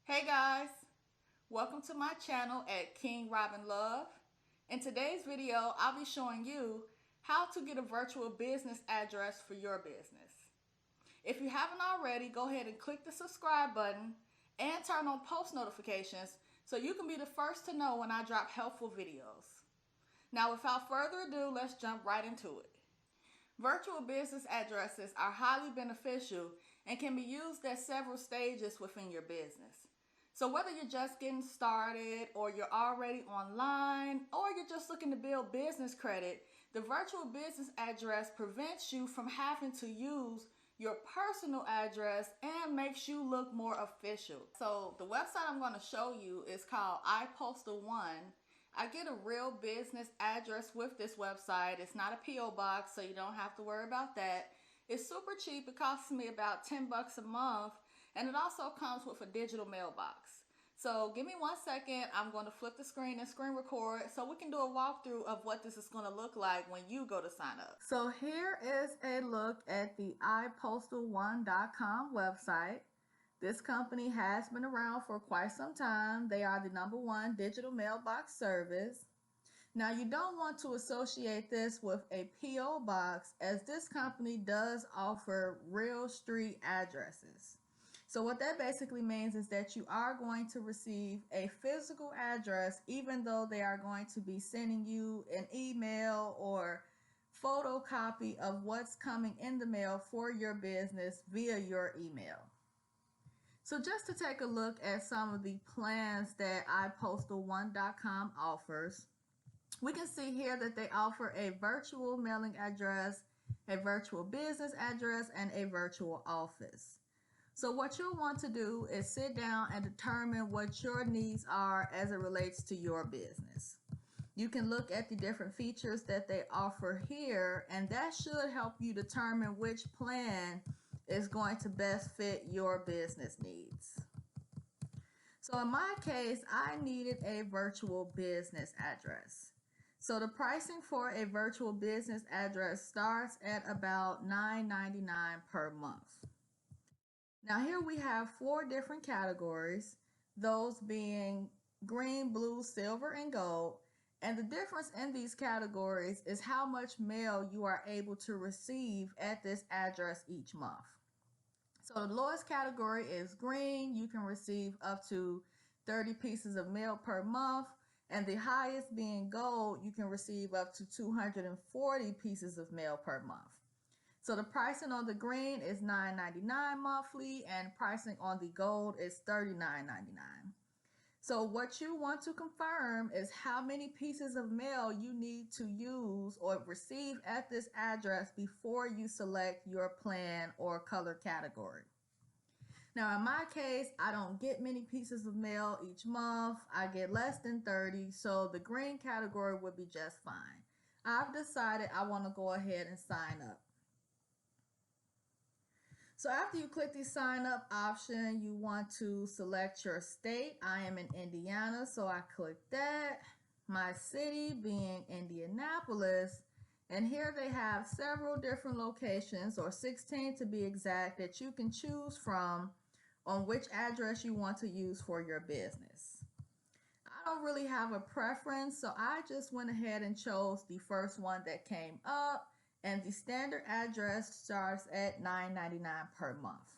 Hey guys, welcome to my channel at King Robin Love. In today's video, I'll be showing you how to get a virtual business address for your business. If you haven't already, go ahead and click the subscribe button and turn on post notifications so you can be the first to know when I drop helpful videos. Now without further ado, let's jump right into it. Virtual business addresses are highly beneficial and can be used at several stages within your business. So whether you're just getting started or you're already online or you're just looking to build business credit, the virtual business address prevents you from having to use your personal address and makes you look more official. So the website I'm going to show you is called iPostal One. I get a real business address with this website. It's not a P.O. box, so you don't have to worry about that. It's super cheap. It costs me about 10 bucks a month, and it also comes with a digital mailbox. So give me 1 second. I'm going to flip the screen and screen record so we can do a walkthrough of what this is going to look like when you go to sign up. So here is a look at the iPostal1.com website. This company has been around for quite some time. They are the #1 digital mailbox service. Now, you don't want to associate this with a P.O. box, as this company does offer real street addresses. So what that basically means is that you are going to receive a physical address, even though they are going to be sending you an email or photocopy of what's coming in the mail for your business via your email. So just to take a look at some of the plans that iPostal1.com offers, we can see here that they offer a virtual mailing address, a virtual business address, and a virtual office. So what you'll want to do is sit down and determine what your needs are as it relates to your business. You can look at the different features that they offer here, and that should help you determine which plan is going to best fit your business needs. So in my case, I needed a virtual business address. So the pricing for a virtual business address starts at about $9.99 per month. Now here we have 4 different categories, those being green, blue, silver, and gold. And the difference in these categories is how much mail you are able to receive at this address each month. So the lowest category is green. You can receive up to 30 pieces of mail per month. And the highest being gold, you can receive up to 240 pieces of mail per month. So the pricing on the green is $9.99 monthly, and pricing on the gold is $39.99. So what you want to confirm is how many pieces of mail you need to use or receive at this address before you select your plan or color category. Now in my case, I don't get many pieces of mail each month. I get less than 30, so the green category would be just fine. I've decided I want to go ahead and sign up. So after you click the sign up option, you want to select your state. I am in Indiana, so I click that. My city being Indianapolis. And here they have several different locations, or 16 to be exact, that you can choose from on which address you want to use for your business. I don't really have a preference, so I just went ahead and chose the first one that came up, and the standard address starts at $9.99 per month.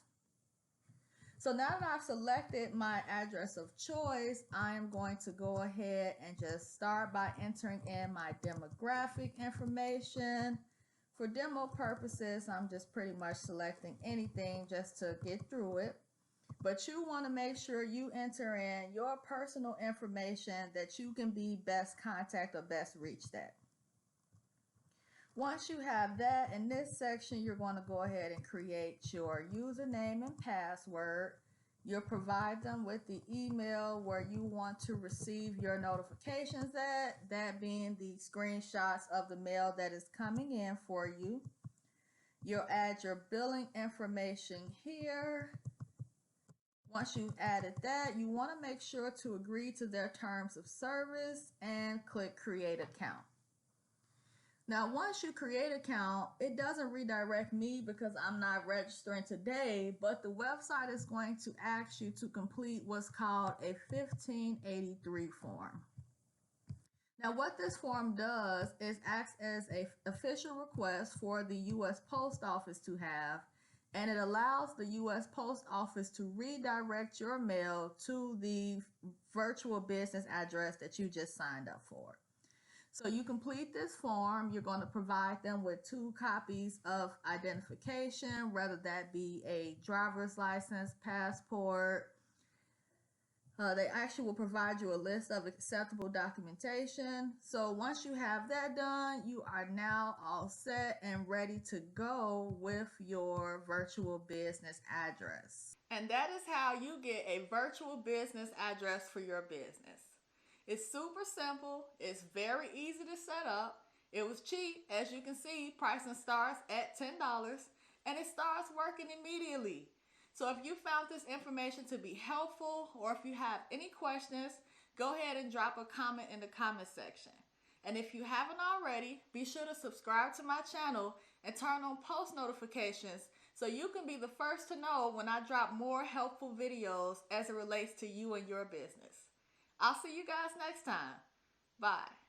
So now that I've selected my address of choice, I am going to go ahead and just start by entering in my demographic information. For demo purposes, I'm just pretty much selecting anything just to get through it. But you want to make sure you enter in your personal information that you can be best contact or best reached at. Once you have that, in this section, you're going to go ahead and create your username and password. You'll provide them with the email where you want to receive your notifications at, that being the screenshots of the mail that is coming in for you. You'll add your billing information here. Once you've added that, you want to make sure to agree to their terms of service and click Create Account. Now, once you create an account, it doesn't redirect me because I'm not registering today, but the website is going to ask you to complete what's called a 1583 form. Now, what this form does is acts as an official request for the U.S. Post Office to have, and it allows the U.S. Post Office to redirect your mail to the virtual business address that you just signed up for. So you complete this form, you're going to provide them with 2 copies of identification, whether that be a driver's license, passport. They actually will provide you a list of acceptable documentation. So once you have that done, you are now all set and ready to go with your virtual business address. And that is how you get a virtual business address for your business. It's super simple. It's very easy to set up. It was cheap. As you can see, pricing starts at $10 and it starts working immediately. So if you found this information to be helpful, or if you have any questions, go ahead and drop a comment in the comment section. And if you haven't already, be sure to subscribe to my channel and turn on post notifications so you can be the first to know when I drop more helpful videos as it relates to you and your business. I'll see you guys next time. Bye.